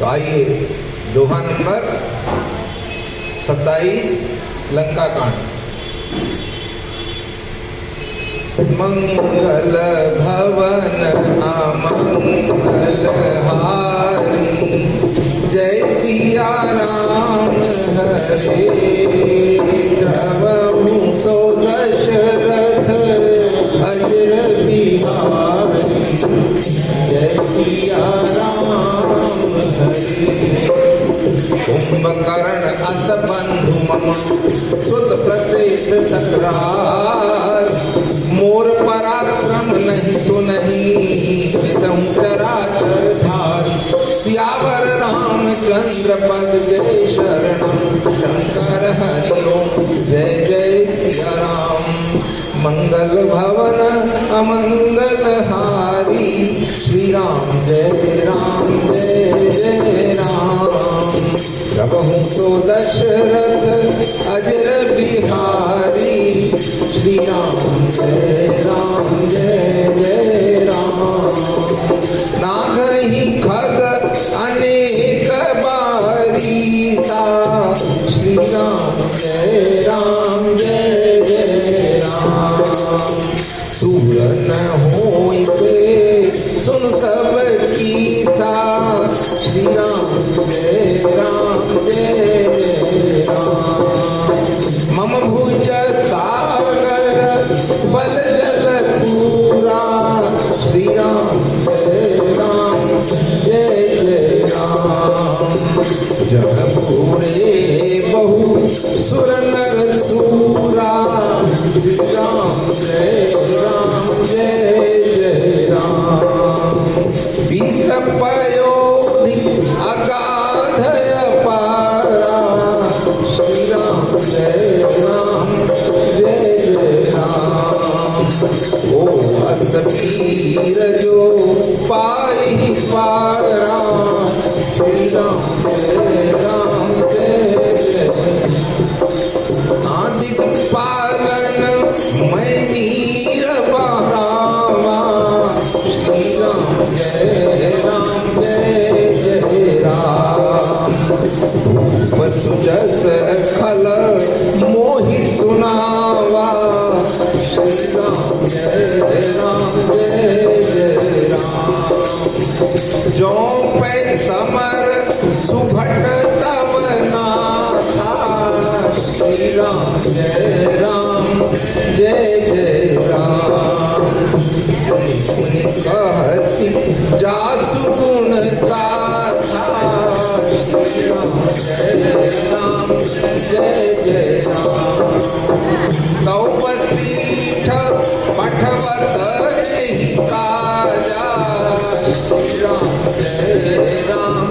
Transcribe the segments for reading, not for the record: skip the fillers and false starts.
तो आइए दोहा नंबर 27 लंका कांड। मंगल भवन अमंगल हारी, जय सिया राम हरे। द्रवहु सो दशरथ अजर बिहारी, जय सिया राम हरे। कुंभकर्ण अस बंधु मम, सुत प्रसिद्ध सक्रार। मोर पराक्रम नहीं सुनहि, विदहु चराचर धारी। सियावर रामचंद्र पद जय शरणम, शंकर हरि ओम जय जय सिया राम। मंगल भवन अमंगल हारी, श्री राम जय जय राम। प्रभु सो दशरथ अजर बिहारी, श्री राम जय जय राम। नागहि खग अनेक बारी सा, श्री राम जय राम। सूर न होइते सुन सब कीसा, श्री राम जय राम। मम भुज सागर बल जल पूरा, श्री राम जय राम। जब पूरे बहु सुर नर सूरा, श्री राम जय राम। बीस पयोधि अगाध अपारा, श्री राम जय राम। ओ असबीर जो पाई पारा, श्री राम जय। आदिक पालन मैं नीर बहावा, श्री राम जय राम। रूप सुजस खल मोहि सुनावा, श्री राम जय राम। जो पै समर सुभट तब नाथा, श्री राम जय राम। मुनि कहसी जासु गुण गाथा, श्री राम जय राम। तौ बसीठ पठवत एहि काजा, श्री राम जय राम।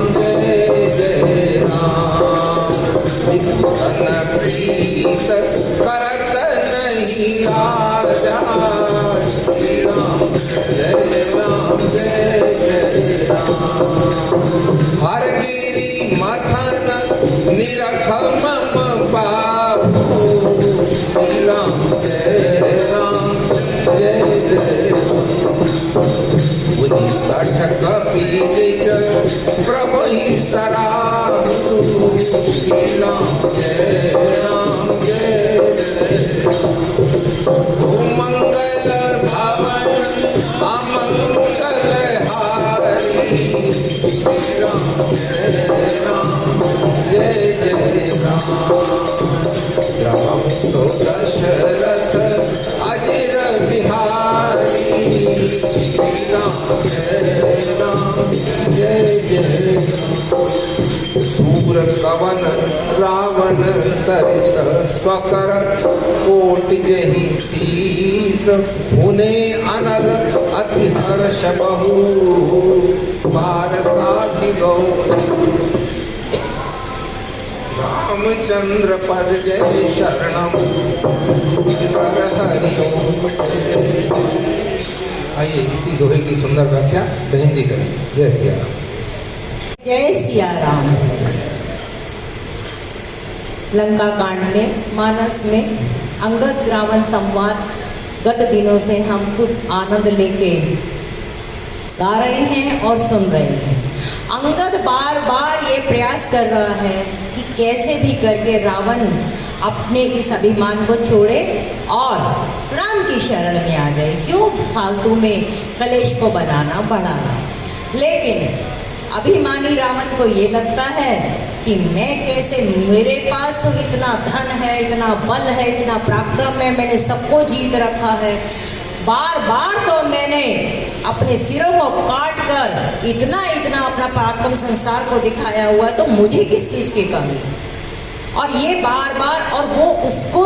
विभूषण प्रीत करत नहीं लाजा, श्री राम जय राम। हर गिरि मथन निरख मम बाबू, श्री राम जय राम। 60 कपिल प्रभु ही सराहु, श्री राम जय मंगल भवन अमंगल हारी, श्री राम जय राम। राम सो दशरथ अजर बिहारी, श्री राम जय। सूर कवन रावण सरिस स्वकर, कोटि जहि शीस हुने अनल अति हर्ष बहु। बारसाधि गौ रामचंद्र पद जय शरणम, शंकर हरि ओम। आइए इसी दोहे की सुंदर व्याख्या बहन जी करें। जय सिया राम। जय सिया राम। लंका कांड में मानस में अंगद रावण संवाद गत दिनों से हम खूब आनंद लेके गा रहे हैं और सुन रहे हैं। अंगद बार बार ये प्रयास कर रहा है कि कैसे भी करके रावण अपने इस अभिमान को छोड़े और राम की शरण में आ जाए। क्यों फालतू में कलेश को बनाना बढ़ाना। लेकिन अभिमानी रावण को ये लगता है कि मैं कैसे, मेरे पास तो इतना धन है, इतना बल है, इतना पराक्रम है, मैंने सबको जीत रखा है, बार बार तो मैंने अपने सिरों को काट कर इतना इतना अपना पराक्रम संसार को दिखाया हुआ है, तो मुझे किस चीज़ की कमी। और ये बार बार, और वो उसको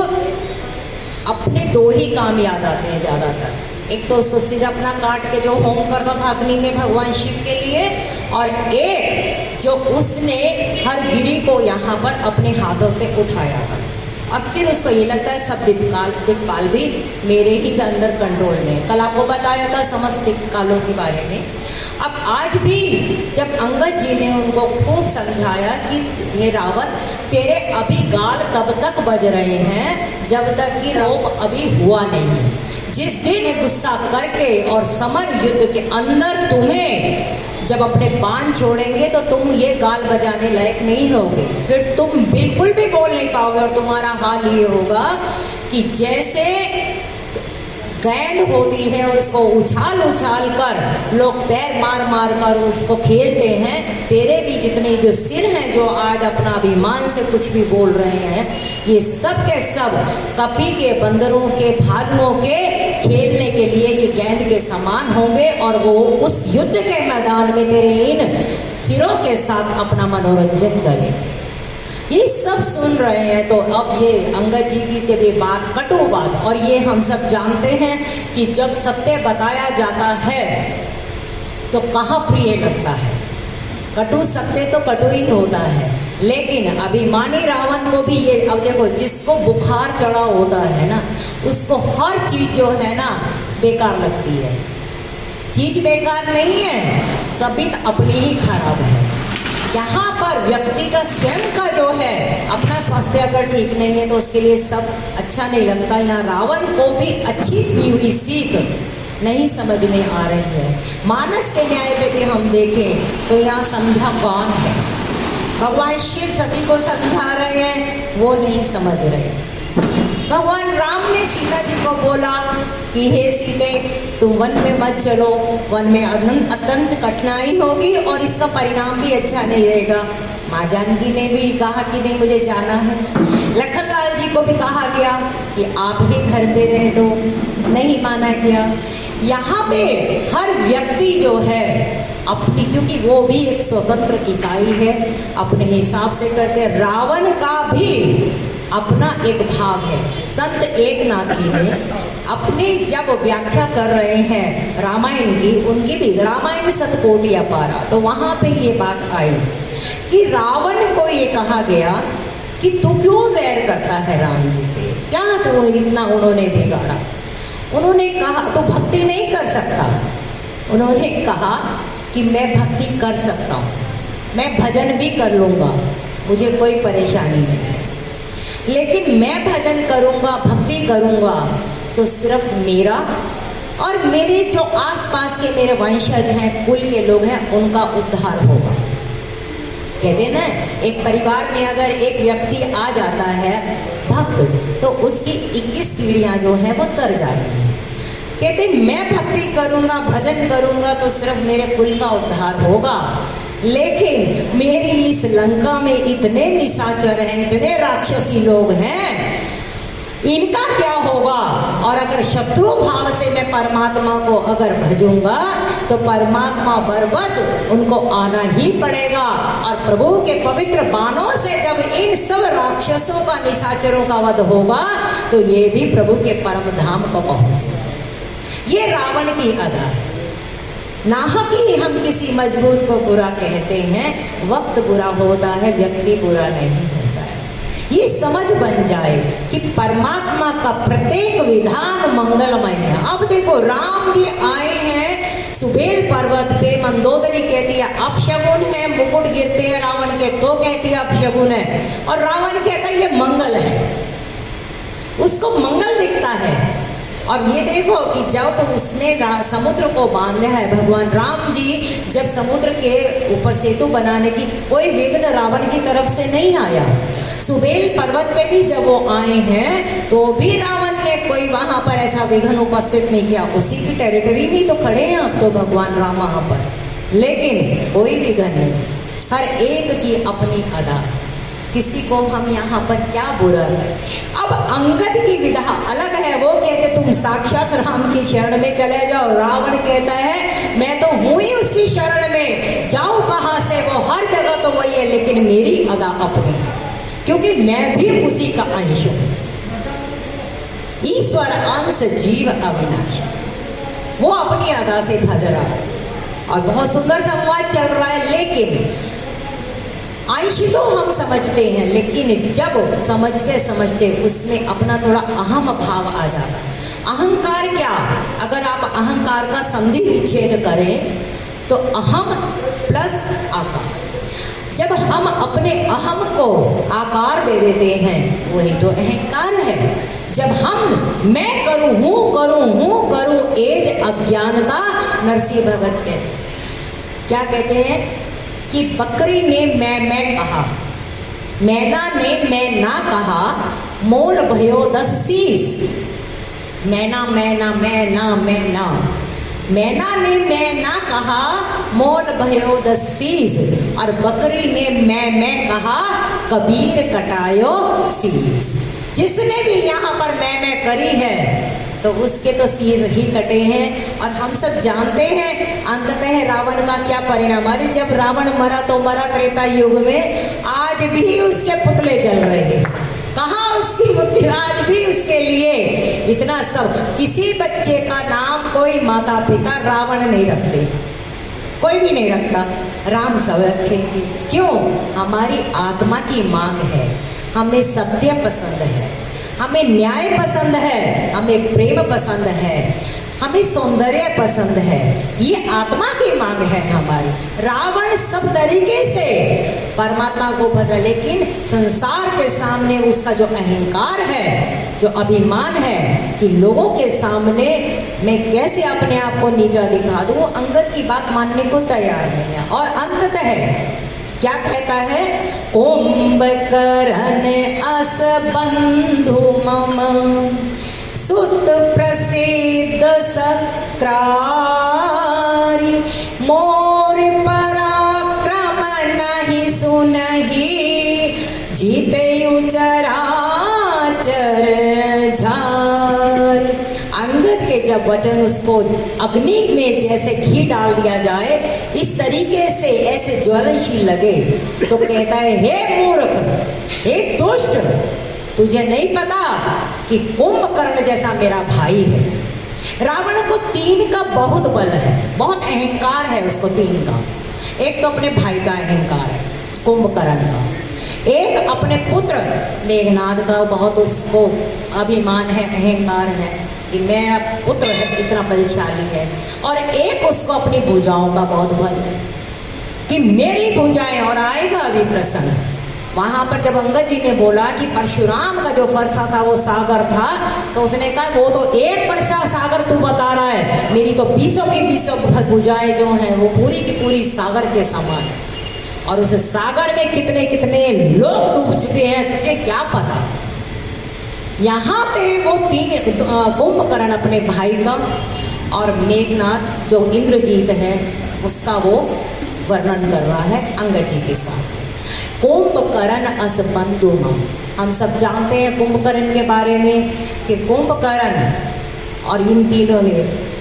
अपने दो ही काम याद आते हैं ज़्यादातर। एक तो उसको सिर अपना काट के जो होम करता था अग्नि में भगवान शिव के लिए, और एक जो उसने हर गिरी को यहाँ पर अपने हाथों से उठाया था। और फिर उसको ये लगता है सब दिक्पाल भी मेरे ही अंदर कंट्रोल में है। कल आपको बताया था समस्त दिक्पालों के बारे में। अब आज भी जब अंगद जी ने उनको खूब समझाया कि हे रावण, तेरे अभी गाल तब तक बज रहे हैं जब तक कि रोप अभी हुआ नहीं है। जिस दिन गुस्सा करके और समर युद्ध के अंदर तुम्हें जब अपने बाण छोड़ेंगे तो तुम ये गाल बजाने लायक नहीं रहोगे, फिर तुम बिल्कुल भी बोल नहीं पाओगे। और तुम्हारा हाल ये होगा कि जैसे गेंद होती है उसको उछाल उछाल कर लोग पैर मार मार कर उसको खेलते हैं, तेरे भी जितने जो सिर हैं जो आज अपना अभिमान से कुछ भी बोल रहे हैं, ये सब के सब कपी के, बंदरों के, भालुओं के खेलने के लिए ये गेंद के समान होंगे। और वो उस युद्ध के मैदान में तेरे इन सिरों के साथ अपना मनोरंजन करेंगे। ये सब सुन रहे हैं। तो अब ये अंगद जी की जब ये बात, कटु बात, और ये हम सब जानते हैं कि जब सत्य बताया जाता है तो कहाँ प्रिय लगता है। कटु सत्य तो कटु ही होता है। लेकिन अभिमानी रावण को भी ये, अब देखो जिसको बुखार चढ़ा होता है ना, उसको हर चीज़ जो है ना बेकार लगती है। चीज़ बेकार नहीं है, तबीयत अपनी ही खराब है। यहाँ पर व्यक्ति का स्वयं का जो है अपना स्वास्थ्य अगर ठीक नहीं है तो उसके लिए सब अच्छा नहीं लगता। यहाँ रावण को भी अच्छी दी हुई सीख नहीं समझ में आ रही है। मानस के न्याय पे भी हम देखें तो यहाँ समझा कौन है? भगवान शिव सती को समझा रहे हैं, वो नहीं समझ रहे। भगवान राम ने सीता जी को बोला कि हे सीते, तुम वन में मत चलो, वन में अत्यंत कठिनाई होगी और इसका परिणाम भी अच्छा नहीं रहेगा। माँ जानकी ने भी कहा कि नहीं मुझे जाना है। लखनलाल जी को भी कहा गया कि आप ही घर पे रह लो, नहीं माना गया। यहाँ पे हर व्यक्ति जो है अपनी, क्योंकि वो भी एक स्वतंत्र इकाई है, अपने हिसाब से करते। रावण का भी अपना एक भाग है। संत एकनाथ जी ने अपनी जब व्याख्या कर रहे हैं रामायण की, उनकी भी रामायण शतकोटि अपारा, तो वहाँ पे ये बात आई कि रावण को ये कहा गया कि तू क्यों वैर करता है राम जी से, क्या तू इतना उन्होंने बिगाड़ा। उन्होंने कहा तो भक्ति नहीं कर सकता। उन्होंने कहा कि मैं भक्ति कर सकता हूँ, मैं भजन भी कर लूँगा, मुझे कोई परेशानी नहीं है, लेकिन मैं भजन करूँगा, भक्ति करूँगा तो सिर्फ मेरा और मेरे जो आसपास के मेरे वंशज हैं, कुल के लोग हैं, उनका उद्धार होगा। कहते ना, एक परिवार में अगर एक व्यक्ति आ जाता है भक्त, तो उसकी 21 पीढ़ियाँ जो हैं वो तर जाती हैं। कहते मैं भक्ति करूँगा, भजन करूँगा तो सिर्फ मेरे कुल का उद्धार होगा, लेकिन मेरी इस लंका में इतने निशाचर हैं, इतने राक्षसी लोग हैं, इनका क्या होगा। और अगर शत्रु भाव से मैं परमात्मा को अगर भजूंगा तो परमात्मा बरबस उनको आना ही पड़ेगा। और प्रभु के पवित्र बाणों से जब इन सब राक्षसों का, निशाचरों का वध होगा तो ये भी प्रभु के परम धाम को पहुँचेगा। ये रावण की अदा है। नाहक ही हम किसी मजबूर को बुरा कहते हैं, वक्त बुरा होता है, व्यक्ति बुरा नहीं होता है। ये समझ बन जाए कि परमात्मा का प्रत्येक विधान मंगलमय है। अब देखो राम जी आए हैं सुबेल पर्वत पे, मंदोदरी कहती है अपशगुन है, मुकुट गिरते हैं रावण के तो कहती है अपशगुन है, और रावण कहता है ये मंगल है, उसको मंगल दिखता है। और ये देखो कि जब उसने समुद्र को बांधा है, भगवान राम जी जब समुद्र के ऊपर सेतु बनाने की, कोई विघ्न रावण की तरफ से नहीं आया। सुबेल पर्वत पे भी जब वो आए हैं तो भी रावण ने कोई वहां पर ऐसा विघ्न उपस्थित नहीं किया। उसी की टेरिटरी में तो खड़े हैं अब तो भगवान राम वहां पर, लेकिन कोई विघ्न नहीं। हर एक की अपनी अदा, किसी को हम यहाँ पर क्या बुरा है। अब अंगद की विधा अलग है, वो कहते तुम साक्षात राम की शरण में चले जाओ। रावण कहता है मैं तो हूं ही उसकी शरण में, जाऊं कहां से, वो हर जगह तो वही है, लेकिन मेरी अदा अपनी है, क्योंकि मैं भी उसी का अंश हूं। ईश्वर अंश जीव अविनाशी, वो अपनी अदा से भज रहा है और बहुत सुंदर संवाद चल रहा है। लेकिन अंश तो हम समझते हैं, लेकिन जब समझते समझते उसमें अपना थोड़ा अहम भाव आ जाता है। अहंकार क्या, अगर आप अहंकार का संधि विच्छेद करें तो अहम प्लस आकार, जब हम अपने अहम को आकार दे देते हैं वही तो अहंकार है। जब हम मैं करूं हूं एज अज्ञानता, नरसिंह भगत के क्या कहते हैं कि बकरी ने मैं कहा, मैना ने मैं ना कहा, मोल भयो 10 शीश। मैना मैना मैना मैना, मैना ने मैं ना कहा, मोल भयो 10 शीश, और बकरी ने मैं कहा, कबीर कटायो शीश। जिसने भी यहाँ पर मैं करी है तो उसके तो शीश ही कटे हैं। और हम सब जानते हैं अंततः रावण का क्या परिणाम। अरे जब रावण मरा तो मरा त्रेता युग में, आज भी उसके पुतले जल रहे हैं। कहाँ उसकी बुद्धि, आज भी उसके लिए इतना सब। किसी बच्चे का नाम कोई माता पिता रावण नहीं रखते, कोई भी नहीं रखता, राम सब रखेंगे। क्यों? हमारी आत्मा की मांग है, हमें सत्य पसंद है, हमें न्याय पसंद है, हमें प्रेम पसंद है, हमें सौंदर्य पसंद है, ये आत्मा की मांग है हमारी। रावण सब तरीके से परमात्मा को भजा, लेकिन संसार के सामने उसका जो अहंकार है, जो अभिमान है कि लोगों के सामने मैं कैसे अपने आप को नीचा दिखा दूं, अंगद की बात मानने को तैयार नहीं है। और अंततः क्या कहता है, कुंभकर्ण अस बंधु मम, सुत प्रसिद्ध सक्रारी, मोर पराक्रम नहीं सुनहि, जीते चराचर झारी। अंगद के जब वचन उसको अग्नि में जैसे घी डाल दिया जाए, इस तरीके से ऐसे ज्वलनशील लगे, तो कहता है हे मूर्ख, हे दुष्ट, तुझे नहीं पता कि कुंभकर्ण जैसा मेरा भाई है। रावण को 3 का बहुत बल है, बहुत अहंकार है उसको 3 का। एक तो अपने भाई का अहंकार है कुंभकर्ण का, एक अपने पुत्र मेघनाद का बहुत उसको अभिमान है, अहंकार है कि मेरा पुत्र है इतना बलशाली है, और एक उसको अपनी भुजाओं का बहुत बल है कि मेरी भुजाएं, और आएगा अभी प्रसंग। वहां पर जब अंगद जी ने बोला कि परशुराम का जो फरसा था वो सागर था, तो उसने कहा वो तो एक फरसा सागर तू बता रहा है, मेरी तो 20 की 20 भुजाएं जो हैं वो पूरी की पूरी सागर के समान है, और उस सागर में कितने कितने लोग डूब चुके हैं तुझे क्या पता। यहाँ पे वो 3 कुंभकर्ण अपने भाई का और मेघनाद जो इंद्रजीत है उसका वो वर्णन कर रहा है अंगद जी के साथ। कुंभकर्ण अस बंधु मम, हम सब जानते हैं कुंभकर्ण के बारे में कि कुंभकर्ण और इन तीनों ने,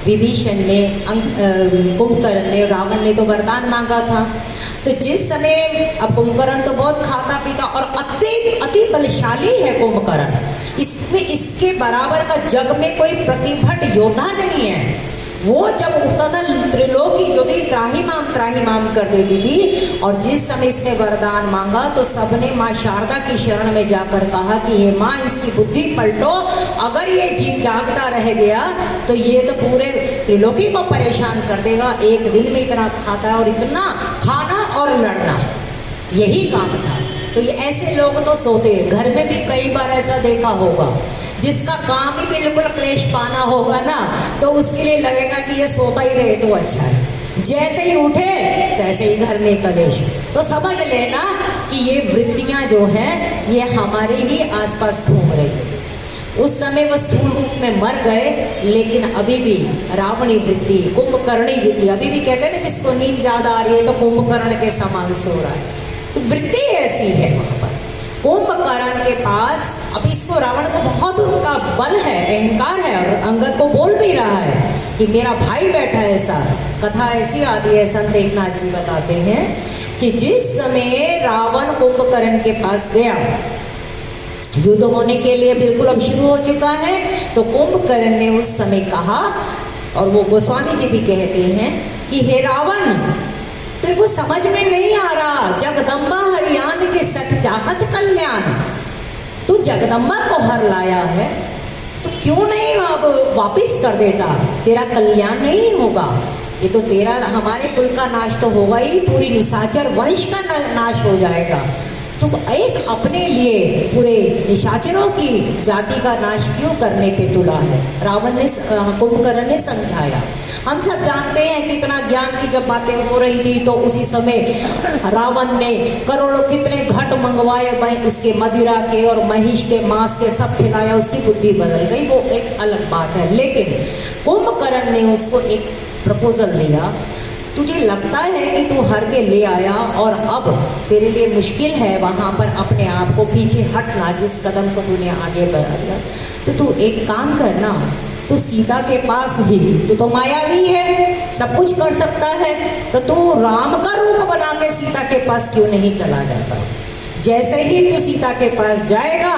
विभीषण ने, कुंभकर्ण ने, रावण ने तो वरदान मांगा था। तो जिस समय, अब कुंभकर्ण तो बहुत खाता पीता और अति बलशाली है कुंभकर्ण, इसमें इसके बराबर का जग में कोई प्रतिभट योद्धा नहीं है। वो जब उठता था त्रिलोकी जो थी त्राहिमाम कर देती थी, और जिस समय इसने वरदान मांगा तो सबने माँ शारदा की शरण में जाकर कहा कि हे माँ इसकी बुद्धि पलटो, अगर ये जीत जागता रह गया तो ये तो पूरे त्रिलोकी को परेशान कर देगा। एक दिन में इतना खाता है और इतना खाना और लड़ना, यही काम था। तो ये ऐसे लोग तो सोते हैं। घर में भी कई बार ऐसा देखा होगा, जिसका काम ही बिल्कुल क्लेश पाना होगा ना, तो उसके लिए लगेगा कि ये सोता ही रहे तो अच्छा है। जैसे ही उठे तैसे ही घर में कलेश। तो समझ लेना कि ये वृत्तियां जो हैं ये हमारे ही आसपास घूम रही है। उस समय वो स्थूल रूप में मर गए, लेकिन अभी भी रावणी वृत्ति, कुंभकर्णी वृत्ति, अभी भी कहते हैं ना जिसको नींद ज्यादा आ रही है तो कुंभकर्ण के समान सो रहा है। तो वृत्ति ऐसी है वहां पर कुंभकर्ण के पास। अब इसको रावण को बहुत उनका बल है, अहंकार है, और अंगद को बोल भी रहा है कि मेरा भाई बैठा है। ऐसा कथा ऐसी आती है, संत एकनाथ जी बताते हैं कि जिस समय रावण कुंभकर्ण के पास गया, युद्ध होने के लिए बिल्कुल अब शुरू हो चुका है, तो कुंभकर्ण ने उस समय कहा, और वो गोस्वामी जी भी कहते हैं कि हे रावण, तेरे को समझ में नहीं आ रहा, जगदम्बा हरियाण के सठ चाहत कल्याण, तू जगदम्बा को हर लाया है तो क्यों नहीं अब वापिस कर देता, तेरा कल्याण नहीं होगा। ये तो तेरा, हमारे कुल का नाश तो होगा ही, पूरी निशाचर वंश का नाश हो जाएगा। तो एक अपने लिए पूरे निशाचरों की जाति का नाश क्यों करने पे तुला है। रावण ने, कुंभकर्ण ने समझाया। हम सब जानते हैं कितना ज्ञान की जब बातें हो रही थी, तो उसी समय रावण ने करोड़ों कितने घट मंगवाए, उसके मदिरा के और महिष के मांस के सब खिलाया, उसकी बुद्धि बदल गई, वो एक अलग बात है। लेकिन कुंभकर्ण ने उसको एक प्रपोजल दिया, तुझे लगता है कि तू हर के ले आया और अब तेरे लिए मुश्किल है वहाँ पर अपने आप को पीछे हटना, जिस कदम को तूने आगे बढ़ा दिया, तो तू एक काम करना, तू सीता के पास ही, तू तो मायावी है, सब कुछ कर सकता है, तो तू राम का रूप बना के सीता के पास क्यों नहीं चला जाता। जैसे ही तू सीता के पास जाएगा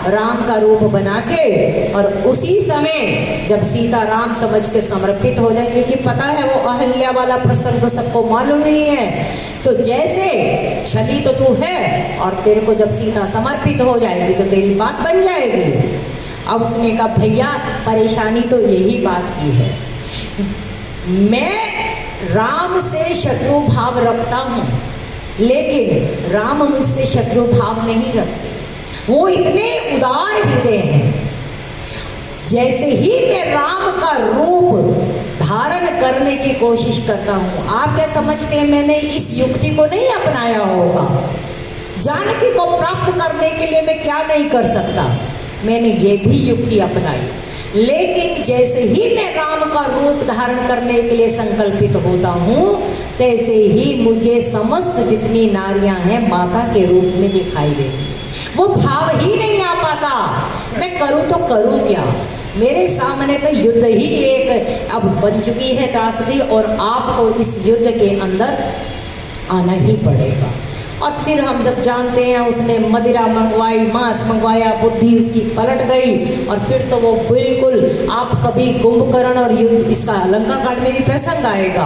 राम का रूप बना के, और उसी समय जब सीता राम समझ के समर्पित हो जाएंगे, कि पता है वो अहल्या वाला प्रसंग तो सबको मालूम ही है, तो जैसे छली तो तू है, और तेरे को जब सीता समर्पित हो जाएगी तो तेरी बात बन जाएगी। अब उसने कहा भैया परेशानी तो यही बात की है, मैं राम से शत्रु भाव रखता हूँ, लेकिन राम मुझसे शत्रु भाव नहीं रखते, वो इतने उदार हृदय हैं। जैसे ही मैं राम का रूप धारण करने की कोशिश करता हूँ, आप क्या समझते हैं मैंने इस युक्ति को नहीं अपनाया होगा। जानकी को प्राप्त करने के लिए मैं क्या नहीं कर सकता, मैंने ये भी युक्ति अपनाई। लेकिन जैसे ही मैं राम का रूप धारण करने के लिए संकल्पित होता हूँ, तैसे ही मुझे समस्त जितनी नारियां हैं माता के रूप में दिखाई देती। वो भाव ही नहीं आ पाता, मैं करूँ तो करूँ क्या, मेरे सामने तो युद्ध ही एक अब बन चुकी है त्रासदी, और आपको इस युद्ध के अंदर आना ही पड़ेगा। और फिर हम सब जानते हैं उसने मदिरा मंगवाई, मांस मंगवाया, बुद्धि उसकी पलट गई, और फिर तो वो बिल्कुल, आप कभी कुंभकर्ण और युद्ध, इसका लंका कांड में भी प्रसंग आएगा,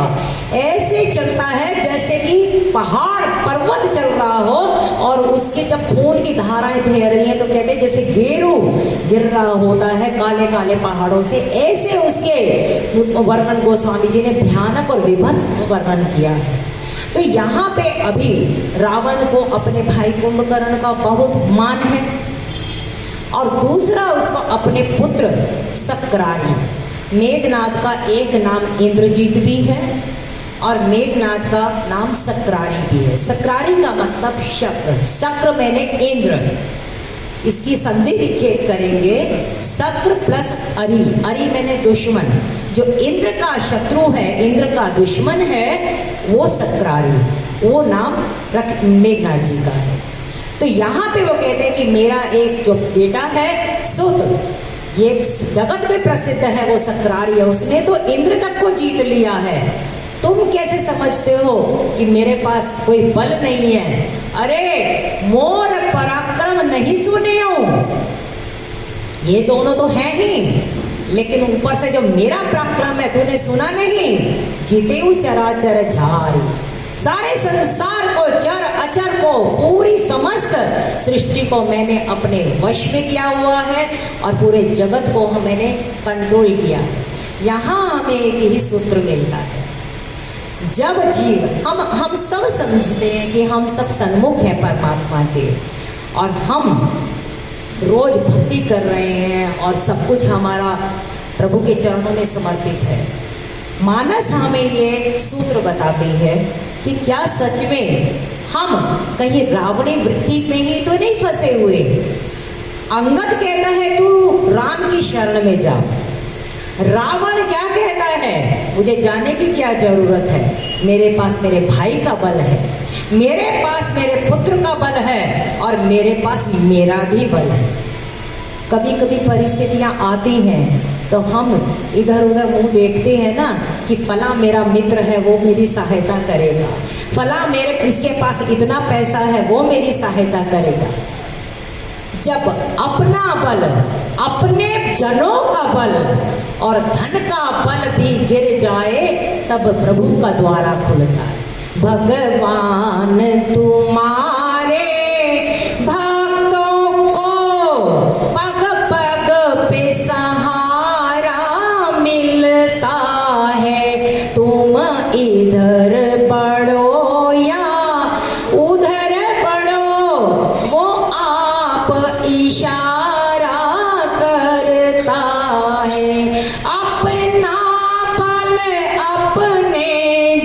ऐसे चलता है जैसे कि पहाड़ पर्वत चल रहा हो, और उसके जब खून की धाराएं बह रही हैं तो कहते हैं जैसे गेरू गिर रहा होता है काले काले पहाड़ों से, ऐसे उसके वर्णन गोस्वामी जी ने भयानक और विभत्स वर्णन किया है। तो यहाँ पे अभी रावण को अपने भाई कुंभकर्ण का बहुत मान है, और दूसरा उसको अपने पुत्र सक्रारी, मेघनाद का एक नाम इंद्रजीत भी है और मेघनाद का नाम सक्रारी भी है। सक्रारी का मतलब शक्र, शक्र मैंने इंद्र, इसकी संधि विच्छेद करेंगे, शक्र प्लस अरि, अरि मैंने दुश्मन, जो इंद्र का शत्रु है, इंद्र का दुश्मन है, वो सक्रारी, वो नाम मेघनाद जी का है। तो यहाँ पे वो कहते हैं कि मेरा एक जो बेटा है सुत, ये जगत में प्रसिद्ध है, वो सक्रारी है, उसने तो इंद्र तक को जीत लिया है। तुम कैसे समझते हो कि मेरे पास कोई बल नहीं है? अरे मोर पराक्रम नहीं सुने हो, ये दोनों तो हैं ही, लेकिन ऊपर से जो मेरा पराक्रम है तूने सुना नहीं। जीते चराचर झारी, सारे संसार को, चर अचर को, पूरी समस्त सृष्टि को मैंने अपने वश में किया हुआ है, और पूरे जगत को मैंने कंट्रोल किया है। यहाँ हमें एक ही सूत्र मिलता है, जब जीव हम सब समझते हैं कि हम सब सन्मुख हैं परमात्मा के, और हम रोज भक्ति कर रहे हैं और सब कुछ हमारा प्रभु के चरणों में समर्पित है। मानस हमें ये सूत्र बताती है कि क्या सच में हम कहीं रावणी वृत्ति में ही तो नहीं फंसे हुए। अंगद कहता है तू राम की शरण में जा, रावण क्या कहता है, मुझे जाने की क्या जरूरत है, मेरे पास मेरे भाई का बल है, मेरे पास मेरे पुत्र का बल है, और मेरे पास मेरा भी बल है। कभी कभी परिस्थितियां आती हैं तो हम इधर उधर मुंह देखते हैं ना कि फला मेरा मित्र है वो मेरी सहायता करेगा, फला मेरे इसके पास इतना पैसा है वो मेरी सहायता करेगा। जब अपना बल, अपने जनों का बल और धन का बल भी गिर जाए तब प्रभु का द्वारा खुलता है। भगवान तुम्हारे भक्तों को पग पग पे सहारा मिलता है, तुम इधर बढ़ो या उधर बढ़ो वो आप इशारा करता है। अपना बल अपने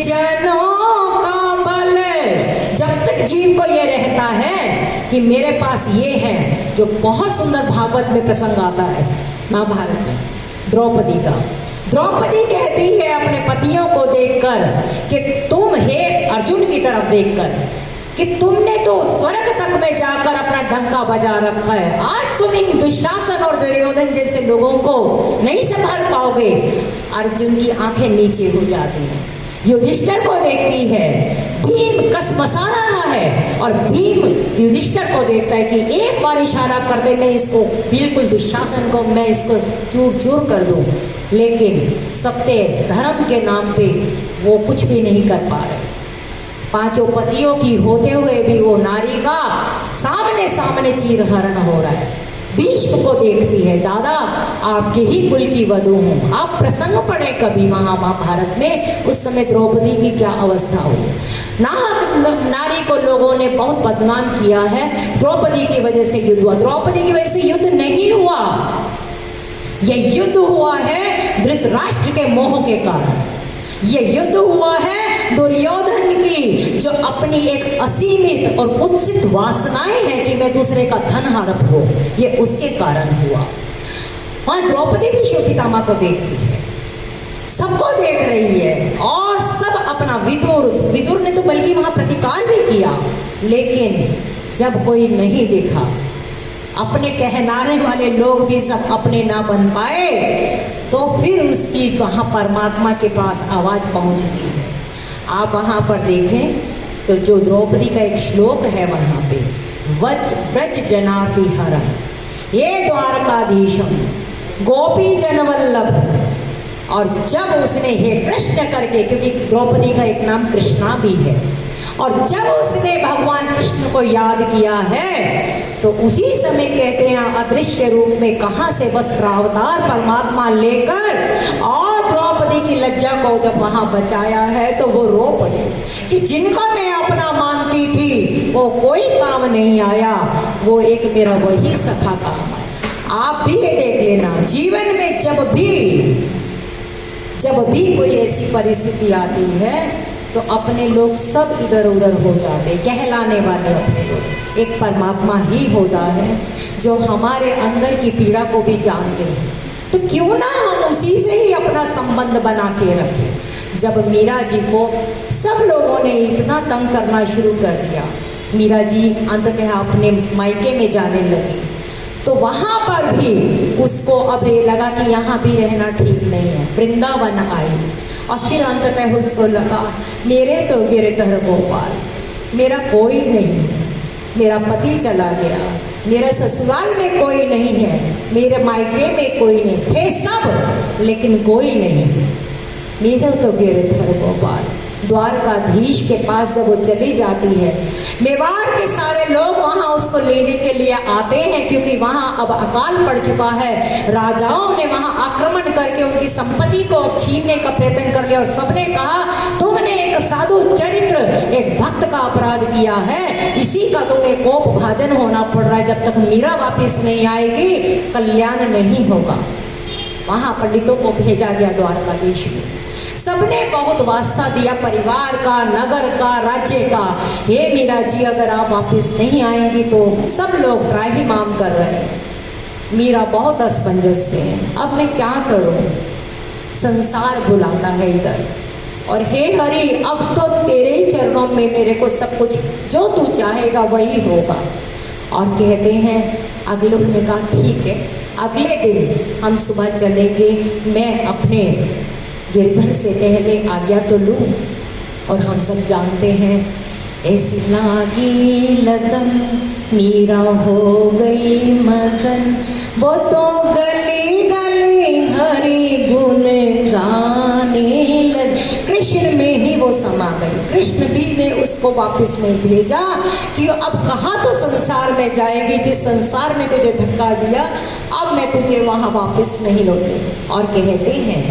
जनों का बल, जब तक जीव को ये रहता है कि मेरे पास ये है, जो बहुत सुंदर भागवत में प्रसंग आता है महाभारत में द्रौपदी का। द्रौपदी कहती है अपने पतियों को देखकर कि तुम हे अर्जुन की तरफ देखकर कि तुमने तो स्वर्ग तक में जाकर अपना डंका बजा रखा है, आज तुम इन दुशासन और दुर्योधन जैसे लोगों को नहीं संभाल पाओगे। अर्जुन की आंखें नीचे हो जाती हैं, युधिष्ठिर को देखती है, भीम कस मसा रहा है और भीम युधिष्ठिर को देखता है कि एक बार इशारा कर दे, मैं इसको बिल्कुल दुशासन को मैं इसको चूर चूर कर दूं। लेकिन सत्य धर्म के नाम पे वो कुछ भी नहीं कर पा रहे। पांचों पतियों की होते हुए भी वो नारी का सामने सामने चीरहरण हो रहा है। भीष्म को देखती है, दादा आपके ही कुल की वधू हूँ, आप प्रसंग पढ़े कभी महाभारत में, उस समय द्रौपदी की क्या अवस्था हुई। नारी को लोगों ने बहुत बदनाम किया है, द्रौपदी की वजह से युद्ध हुआ। द्रौपदी की वजह से युद्ध नहीं हुआ, यह युद्ध हुआ है धृतराष्ट्र के मोह के कारण। ये युद्ध हुआ है दुर्योधन की जो अपनी एक असीमित और कुत्सित वासनाएं हैं कि मैं दूसरे का धन हड़प लूं, ये उसके कारण हुआ। वहां द्रौपदी भी शिव पितामह को देखती है, सबको देख रही है, और सब अपना विदुर ने तो बल्कि वहां प्रतिकार भी किया, लेकिन जब कोई नहीं दिखा, अपने कहनाने वाले लोग भी सब अपने ना बन पाए, तो फिर उसकी वहाँ परमात्मा के पास आवाज़ पहुँचती है। आप वहाँ पर देखें तो जो द्रौपदी का एक श्लोक है वहाँ पे, व्रज जनार्ति हरम ये द्वारकाधीशम गोपी जनवल्लभ। और जब उसने हे कृष्ण करके, क्योंकि द्रौपदी का एक नाम कृष्णा भी है, और जब उसने भगवान कृष्ण को याद किया है तो उसी समय कहते हैं अदृश्य रूप में कहाँ से वस्त्रावतार परमात्मा लेकर और द्रौपदी की लज्जा को जब वहाँ बचाया है तो वो रो पड़ी कि जिनको मैं अपना मानती थी वो कोई काम नहीं आया, वो एक मेरा वही सखा काम है। आप भी ये देख लेना, जीवन में जब भी कोई ऐसी परिस्थिति आती है तो अपने लोग सब इधर उधर हो जाते, कहलाने वाले अपने लोग एक परमात्मा ही होता है जो हमारे अंदर की पीड़ा को भी जानते हैं। तो क्यों ना हम उसी से ही अपना संबंध बना के रखें। जब मीरा जी को सब लोगों ने इतना तंग करना शुरू कर दिया, मीरा जी अंततः अपने मायके में जाने लगी, तो वहाँ पर भी उसको अब ये लगा कि यहाँ भी रहना ठीक नहीं है, वृंदावन आई, और फिर अंततः उसको लगा मेरे तो गिरधर गोपाल, मेरा कोई नहीं है, मेरा पति चला गया, मेरे ससुराल में कोई नहीं है, मेरे मायके में कोई नहीं, थे सब लेकिन कोई नहीं, मेरे तो गिरधर गोपाल। द्वारकाधीश के पास जब वो चली जाती है, मेवाड़ के सारे लोग वहाँ उसको लेने के लिए आते हैं, क्योंकि वहाँ अब अकाल पड़ चुका है, राजाओं ने वहाँ आक्रमण करके उनकी संपत्ति को छीनने का प्रयत्न कर लिया, और सबने कहा तुमने एक साधु चरित्र, एक भक्त का अपराध किया है, इसी का तुम्हें कोप भाजन होना पड़ रहा है। जब तक मीरा वापस नहीं आएगी कल्याण नहीं होगा। वहां पंडितों को भेजा गया द्वारकाधीश में, सबने बहुत वास्ता दिया, परिवार का, नगर का, राज्य का। हे मीरा जी, अगर आप वापस नहीं आएंगी तो सब लोग त्राहिमाम कर रहे हैं। मीरा बहुत असमंजस में है, अब मैं क्या करूं? संसार बुलाता है इधर, और हे हरि अब तो तेरे ही चरणों में मेरे को सब कुछ जो तू चाहेगा वही होगा। और कहते हैं अगले ने कहा ठीक है, अगले दिन हम सुबह चलेंगे, मैं अपने गिरधर से पहले आज्ञा तो लूँ। और हम सब जानते हैं ऐसी लागी लगन मीरा हो गई मगन, वो तो गली गली हरि गुण गाने लगी। कृष्ण में ही वो समा गई। कृष्ण भी ने उसको वापस नहीं भेजा कि अब कहाँ तो संसार में जाएगी, जिस संसार ने तुझे धक्का दिया अब मैं तुझे वहाँ वापस नहीं लौटूंगी। और कहते हैं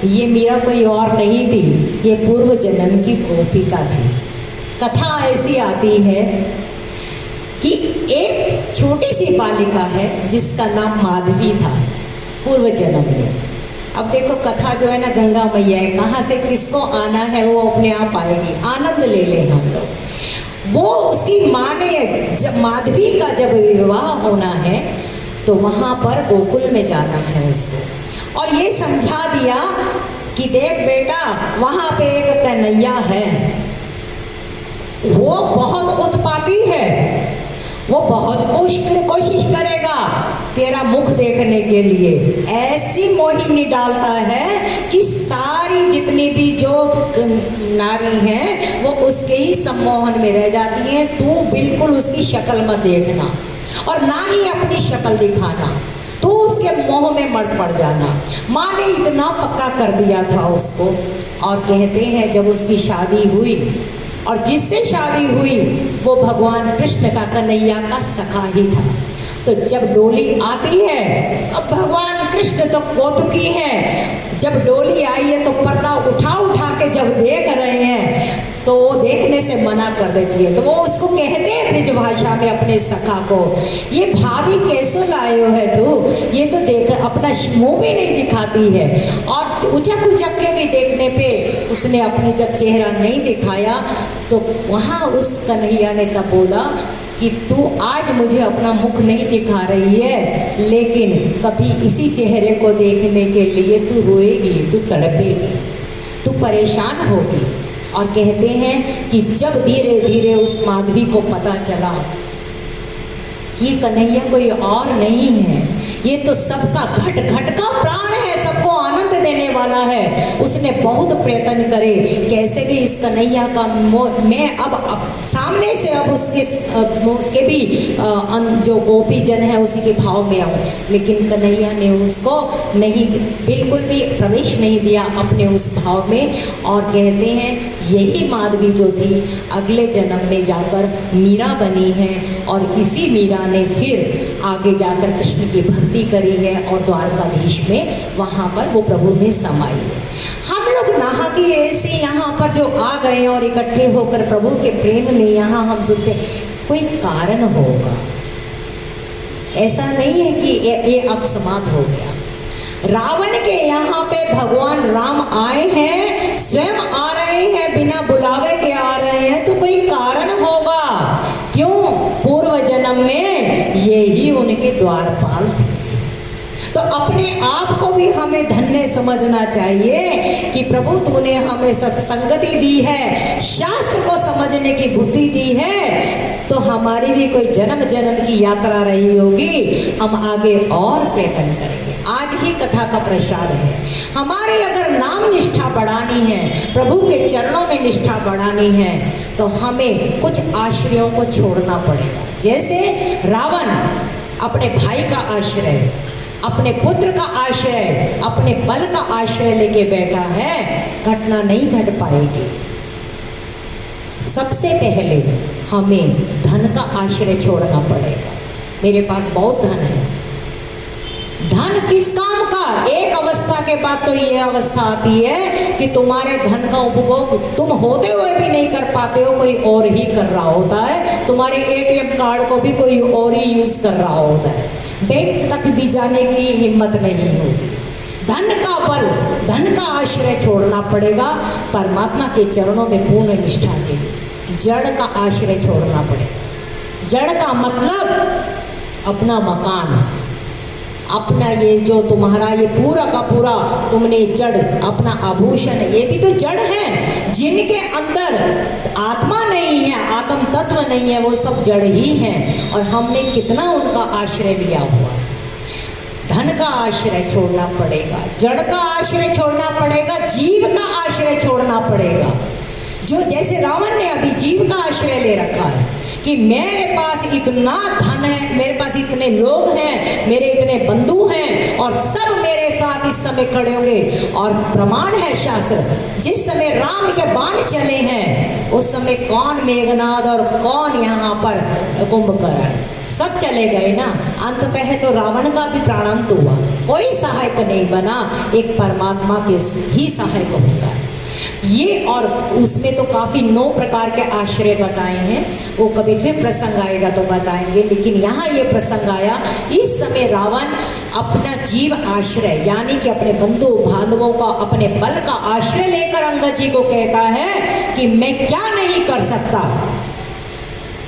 ये मीरा कोई और नहीं थी, ये पूर्व जन्म की गोपिका थी। कथा ऐसी आती है कि एक छोटी सी बालिका है जिसका नाम माधवी था पूर्व जन्म में। अब देखो कथा जो है ना गंगा मैया है, कहाँ से किसको आना है वो अपने आप आएगी, आनंद ले ले हम लोग। वो उसकी माँ ने जब माधवी का जब विवाह होना है तो वहाँ पर गोकुल में जाना है उसको, और ये समझा दिया कि देख बेटा वहाँ पे एक कन्हैया है, वो बहुत उत्पाती है, वो बहुत कोशिश करेगा तेरा मुख देखने के लिए। ऐसी मोहिनी डालता है कि सारी जितनी भी जो नारी हैं वो उसके ही सम्मोहन में रह जाती हैं। तू बिल्कुल उसकी शक्ल मत देखना और ना ही अपनी शक्ल दिखाना, तो उसके मोह में मर पड़ जाना। माँ ने इतना पक्का कर दिया था उसको। और कहते हैं जब उसकी शादी हुई और जिससे शादी हुई वो भगवान कृष्ण का, कन्हैया का सखा ही था। तो जब डोली आती है, अब भगवान कृष्ण तो कौतुकी है, जब डोली आई है तो पर्दा उठा उठा के जब देख रहे हैं तो वो देखने से मना कर देती है। तो वो उसको कहते हैं ब्रिज भाषा में अपने सखा को, ये भाभी कैसे लाए हो है तू, ये तो देख अपना मुंह भी नहीं दिखाती है। और उचक उचक के भी देखने पे उसने अपनी जब चेहरा नहीं दिखाया तो वहाँ उस कन्हैया ने तब बोला कि तू आज मुझे अपना मुख नहीं दिखा रही है, लेकिन कभी इसी चेहरे को देखने के लिए तू रोएगी, तू तड़पेगी, तू परेशान होगी। और कहते हैं कि जब धीरे धीरे उस माधवी को पता चला कि कन्हैया कोई और नहीं है, ये तो सबका घट घट का प्राण है, सबको आनंद देने वाला है, उसने बहुत प्रयत्न करे कैसे भी इस कन्हैया का मैं अब सामने से अब उसके भी जो गोपी जन है उसी के भाव में आऊँ। लेकिन कन्हैया ने उसको नहीं, बिल्कुल भी प्रवेश नहीं दिया अपने उस भाव में। और कहते हैं यही माधवी जो थी अगले जन्म में जाकर मीरा बनी है, और इसी मीरा ने फिर आगे जाकर कृष्ण की भक्ति करी है और द्वारकाधीश में वहाँ पर वो प्रभु में समाई है। हम लोग नहा के ऐसे यहाँ पर जो आ गए और इकट्ठे होकर प्रभु के प्रेम में यहाँ हम सुनते, कोई कारण होगा, ऐसा नहीं है कि ये अकस्मात हो गया। रावण के यहाँ पे भगवान राम आए हैं, स्वयं आ रहे हैं, बिना बुलावे के आ रहे हैं, तो कोई कारण होगा। क्यों? पूर्व जन्म में ये ही उनके द्वारपाल थे। तो अपने आप को भी हमें धन्य समझना चाहिए कि प्रभु तूने हमें सत्संगति दी है, शास्त्र को समझने की बुद्धि दी है, तो हमारी भी कोई जन्म जन्म की यात्रा रही होगी, हम आगे और प्रयत्न करेंगे। आज ही कथा का प्रसाद है, हमारे अगर नाम निष्ठा बढ़ानी है, प्रभु के चरणों में निष्ठा बढ़ानी है, तो हमें कुछ आश्रयों को छोड़ना पड़ेगा। जैसे रावण अपने भाई का आश्रय, अपने पुत्र का आश्रय, अपने बल का आश्रय लेके बैठा है, घटना नहीं घट पाएगी। सबसे पहले हमें धन का आश्रय छोड़ना पड़ेगा। मेरे पास बहुत धन है, धन किस काम का? एक अवस्था के बाद तो ये अवस्था आती है कि तुम्हारे धन का उपभोग तुम होते हुए भी नहीं कर पाते हो, कोई और ही कर रहा होता है। तुम्हारे एटीएम कार्ड को भी कोई और ही यूज कर रहा होता है, बैंक तक भी जाने की हिम्मत नहीं होती। धन का बल, धन का आश्रय छोड़ना पड़ेगा परमात्मा के चरणों में पूर्ण निष्ठा के लिए। जड़ का आश्रय छोड़ना पड़ेगा। जड़ का मतलब अपना मकान, अपना ये जो तुम्हारा ये पूरा का पूरा तुमने जड़, अपना आभूषण, ये भी तो जड़ है। जिनके अंदर आत्मा नहीं है, आत्म तत्व नहीं है, वो सब जड़ ही हैं। और हमने कितना उनका आश्रय लिया हुआ है। धन का आश्रय छोड़ना पड़ेगा, जड़ का आश्रय छोड़ना पड़ेगा, जीव का आश्रय छोड़ना पड़ेगा। जो जैसे रावण ने अभी जीव का आश्रय ले रखा है कि मेरे पास इतना धन है, मेरे पास इतने लोग हैं, मेरे इतने बंधु हैं और सब मेरे साथ इस समय खड़े होंगे। और प्रमाण है शास्त्र, जिस समय राम के बाण चले हैं उस समय कौन मेघनाद और कौन यहाँ पर कुंभकर्ण, सब चले गए ना। अंततः तो रावण का भी प्राणांत हुआ, कोई सहायक नहीं बना, एक परमात्मा के ही सहायक होता है ये। और उसमें तो काफी 9 प्रकार के आश्रय बताए हैं, वो कभी फिर प्रसंग आएगा तो बताएंगे। लेकिन यहाँ ये प्रसंग आया, इस समय रावण अपना जीव आश्रय यानी कि अपने बंधु बांधवों का, अपने बल का आश्रय लेकर अंगद जी को कहता है कि मैं क्या नहीं कर सकता।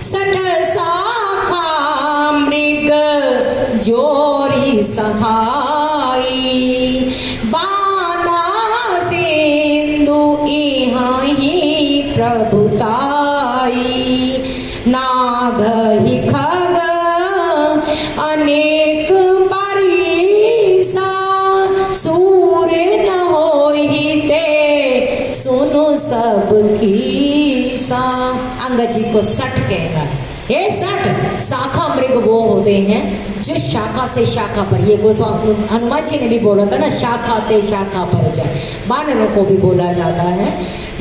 सटल शाखा मृग जोरी सहाई, बाना सिंधु इहाँ ही प्रभुताई, नाग ही खग अनेक बरिसा, सूर्य न होई ते सुनो सब कीसा। अंगद जी को सट कह रहा है, ये सट शाखा मृग वो होते हैं जो शाखा से शाखा पर, ये गोस्वामी हनुमान जी ने भी बोला था ना, शाखा ते शाखा पर जाए, वानरों को भी बोला जाता है।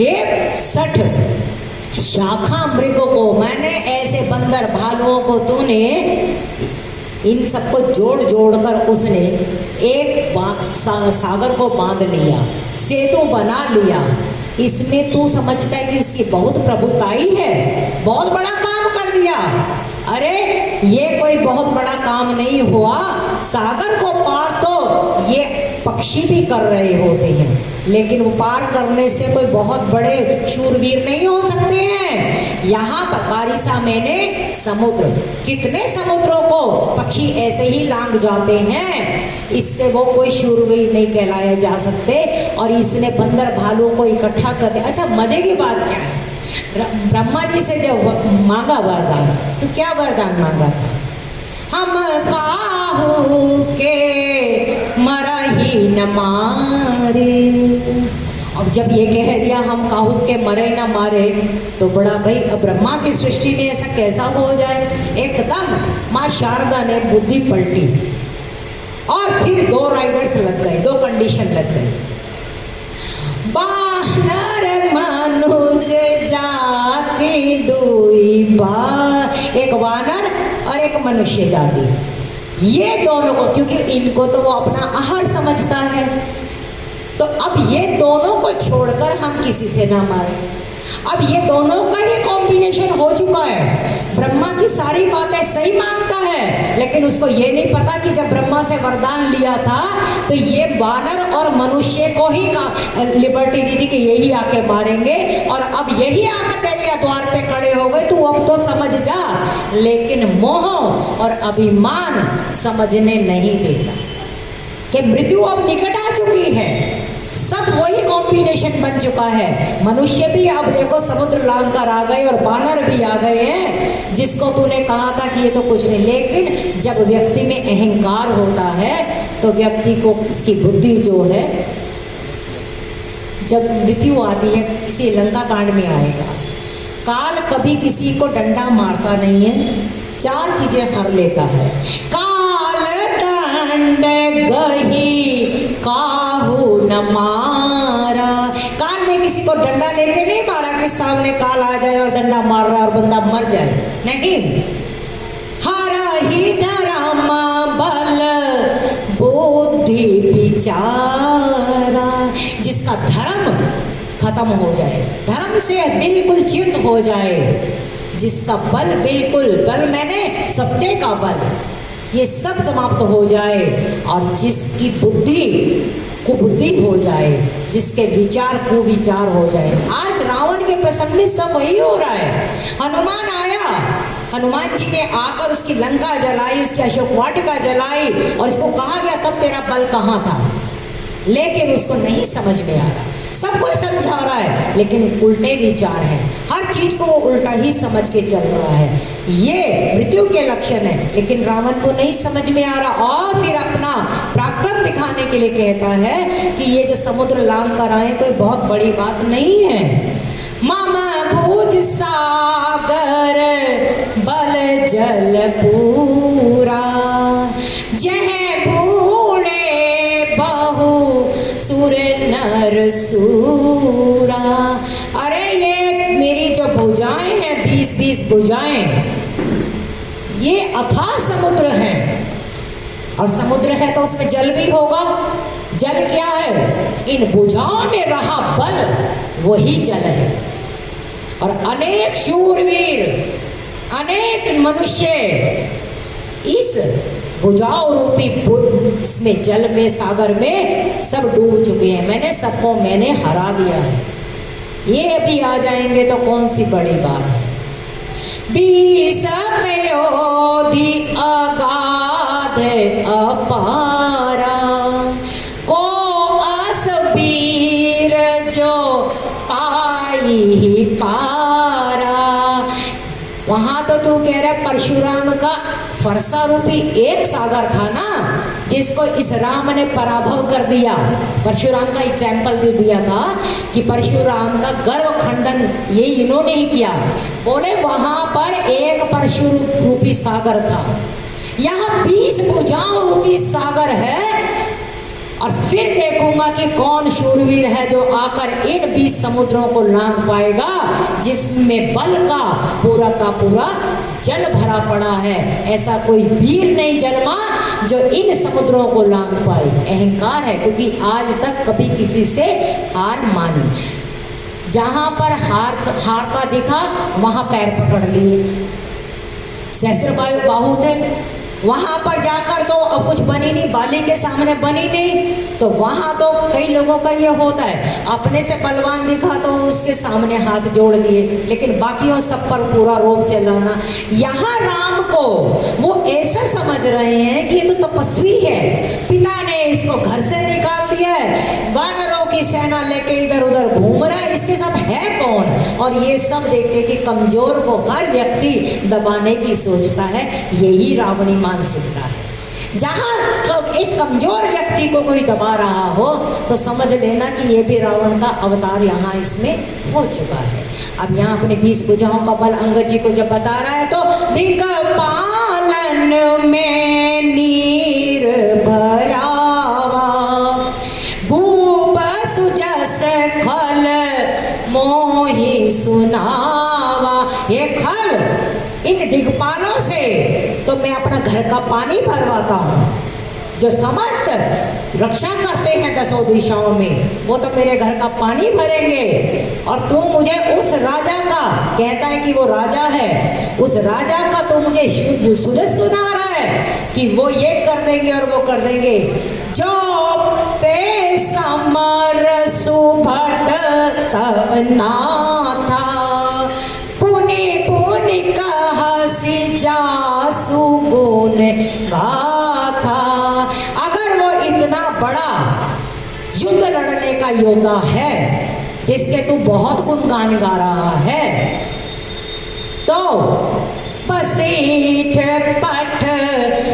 ये सट शाखा मृगों को, मैंने ऐसे बंदर भालुओं को तूने इन सबको जोड़ जोड़ कर उसने एक सागर को बांध लिया, सेतु बना लिया। इसमें तू समझता है कि उसकी बहुत प्रभुताई है, बहुत बड़ा काम कर दिया। अरे ये कोई बहुत बड़ा काम नहीं हुआ, सागर को पार तो ये पक्षी भी कर रहे होते हैं, लेकिन वो पार करने से कोई बहुत बड़े शूरवीर नहीं हो सकते हैं। यहाँ पर बारिशा मैंने समुद्र, कितने समुद्रों को पक्षी ऐसे ही लांग जाते हैं, इससे वो कोई शूरवीर नहीं कहलाए जा सकते। और इसने बंदर भालू को इकट्ठा कर दिया। अच्छा मजे की बात क्या है, ब्रह्मा जी से जब मांगा वरदान, तो क्या वरदान मांगा था? हम काहू के मरही न मारे। अब जब ये कह दिया हम काहू के मरे न मारे, तो बड़ा भाई अब ब्रह्मा की सृष्टि में ऐसा कैसा हो जाए। एकदम माँ शारदा ने बुद्धि पलटी और फिर 2 राइडर्स लग गए, 2 कंडीशन लग गई। बानर मनुज जाति दुई बार, एक वानर और एक मनुष्य जाति, ये दोनों को, क्योंकि इनको तो वो अपना आहार समझता है, तो अब ये दोनों को छोड़कर हम किसी से ना मारें। अब ये दोनों का ही कॉम्बिनेशन हो चुका है। ब्रह्मा की सारी बातें सही मानता है, लेकिन उसको ये नहीं पता कि जब ब्रह्मा से वरदान लिया था तो ये वानर और मनुष्य को ही लिबर्टी दी थी कि यही आके मारेंगे, और अब यही आकर तेरे द्वार पे खड़े हो गए, तू अब तो समझ जा। लेकिन मोह और अभिमान समझने नहीं देता कि मृत्यु अब निकट आ चुकी है। सब वही कॉम्बिनेशन बन चुका है। मनुष्य भी अब देखो समुद्र लांग कर आ गए और वानर भी आ गए हैं, जिसको तूने कहा था कि ये तो कुछ नहीं। लेकिन जब व्यक्ति में अहंकार होता है तो व्यक्ति को उसकी बुद्धि जो है, जब मृत्यु आती है, किसी लंका कांड में आएगा, काल कभी किसी को डंडा मारता नहीं है, 4 चीजें हर लेता है। काल दंड गही काहू न मारा, काल ने किसी को डंडा लेके नहीं मारा कि सामने काल आ जाए और डंडा मार रहा और बंदा मर जाए, नहीं। हर ही धर्म बल बुद्धि विचारा, जिसका धर्म खत्म हो जाए, धर्म से बिल्कुल च्युत हो जाए, जिसका बल बिल्कुल, बल मैंने सत्य का बल, ये सब समाप्त हो जाए, और जिसकी बुद्धि कुबुद्धि हो जाए, जिसके विचार कुविचार हो जाए। आज रावण के प्रसंग में सब वही हो रहा है। हनुमान आया, हनुमान जी ने आकर उसकी लंका जलाई, उसकी अशोक वाटिका जलाई, और इसको कहा गया तब तेरा बल कहाँ था, लेकिन उसको नहीं समझ में आ रहा। सबको समझा रहा है लेकिन उल्टे विचार हैं, हर चीज को वो उल्टा ही समझ के चल रहा है। ये मृत्यु के लक्षण है, लेकिन रावण को नहीं समझ में आ रहा, और फिर अपना पराक्रम दिखाने के लिए कहता है कि ये जो समुद्र लांघ कर आए कोई बहुत बड़ी बात नहीं है। मामा भूज सागर बल जल पूरा, जह भूले बहु सुर नर सूरा। अरे ये मेरी जो भुजाएं हैं, 20-20 भुजाएं, ये अथाह समुद्र है, और समुद्र है तो उसमें जल भी होगा। जल क्या है? इन भुजाओं में रहा बल वही जल है, और अनेक शूरवीर, अनेक मनुष्य इस भुजाओ रूपी इसमें जल में, सागर में सब डूब चुके हैं। मैंने सबको हरा दिया है, ये अभी आ जाएंगे तो कौन सी बड़ी बात है। बीस पयोधि अगाध अपारा, को असबीर जो पाई ही पारा। वहां तो तू कह रहा परशुराम का फरसा रूपी एक सागर था ना, जिसको इस राम ने पराभव कर दिया। परशुराम का एग्जाम्पल दे दिया था कि परशुराम का गर्व खंडन ये इन्होंने ही किया। बोले वहां पर एक परशु रूपी सागर था, यहाँ 20 भुजाओं रूपी सागर है, और फिर देखूंगा कि कौन शूरवीर है जो आकर इन 20 समुद्रों को लांघ पाएगा, जिसमें बल का पूरा जल भरा पड़ा है। ऐसा कोई वीर नहीं जन्मा जो इन समुद्रों को लांघ पाए। अहंकार है, क्योंकि आज तक कभी किसी से हार मानी, जहां पर हारता दिखा वहां पैर पकड़ लिए। सहस्र बाहु थे, वहां पर जाकर तो अब कुछ बनी नहीं, बाली के सामने बनी नहीं, तो वहां तो कई लोगों का ये होता है, अपने से बलवान दिखा तो उसके सामने हाथ जोड़ लिए, लेकिन बाकियों सब पर पूरा रोब चलाना। यहाँ राम को वो ऐसा समझ रहे हैं कि ये तो तपस्वी है, पिता ने इसको घर से निकाल दिया है, वानरों की सेना लेके इधर उधर घूम रहा है, इसके साथ है कौन। और ये सब देखते कि कमजोर को हर व्यक्ति दबाने की सोचता है, यही रावणी मानसिकता है। जहां एक कमजोर व्यक्ति को कोई दबा रहा हो तो समझ लेना कि ये भी रावण का अवतार यहाँ इसमें हो चुका है। अब यहाँ अपने 20 भुजाओं का बल अंगद जी को जब बता रहा है तो दिक्पालन में नीर भरावा, भूप सुजस खल मोहि सुनावा। ये खल इन दिक्पालों से तो मैं अपना घर का पानी भरवाता हूँ, जो समस्त रक्षा करते हैं 10 दिशाओं में, वो तो मेरे घर का पानी भरेंगे। और तू मुझे उस राजा का, कहता है कि वो राजा है, उस राजा का तो मुझे सूरज सुना रहा है कि वो ये कर देंगे और वो कर देंगे। जो पे समर सुभट तब ना था, पुनि पुनि कहसी जासु गुण गाथा। अगर वो इतना बड़ा युद्ध लड़ने का योद्धा है जिसके तू बहुत गुणगान गा रहा है, तो बसीठ पठ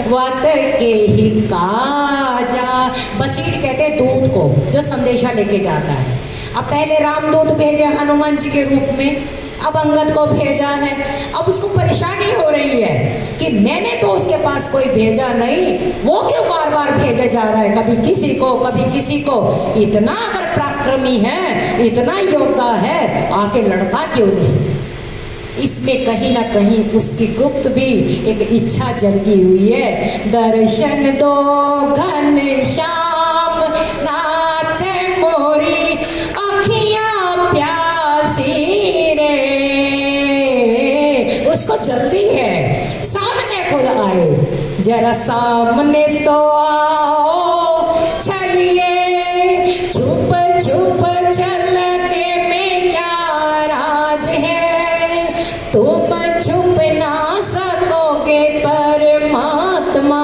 वत के ही काजा। बसीठ कहते दूत को जो संदेशा लेके जाता है। अब पहले रामदूत भेजे हनुमान जी के रूप में, अब अंगद को भेजा है। अब उसको परेशानी हो रही है कि मैंने तो उसके पास कोई भेजा नहीं, वो क्यों बार बार भेजा जा रहा है, कभी किसी को कभी किसी को। इतना अगर पराक्रमी है, इतना योद्धा है, आके लड़ता क्यों नहीं। इसमें कहीं ना कहीं उसकी गुप्त भी एक इच्छा जगी हुई है। दर्शन दो घनश्याम नाथ मोरी अखियां प्यासी रे। उसको जल्दी है, सामने खुद आए, जरा सामने तो आओ, चलिए छुप छुप चलने में क्या राज है, तुम छुप ना सकोगे परमात्मा,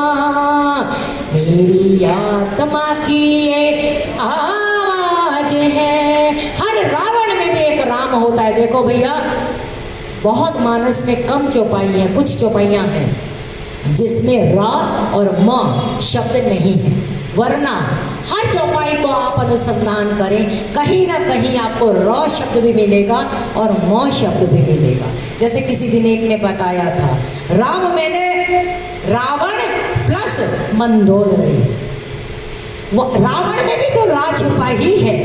मेरी आत्मा की एक आवाज है। हर रावण में भी एक राम होता है। देखो भैया, बहुत मानस में कम चौपाइयाँ, कुछ चौपाइयाँ हैं जिसमें रा और म शब्द नहीं है, वरना हर चौपाई को आप अनुसंधान करें, कहीं ना कहीं आपको र शब्द भी मिलेगा और म शब्द भी मिलेगा। जैसे किसी दिन एक ने बताया था, राम मैंने रावण प्लस मंदोदरी। रावण में भी तो रा छुपा ही है,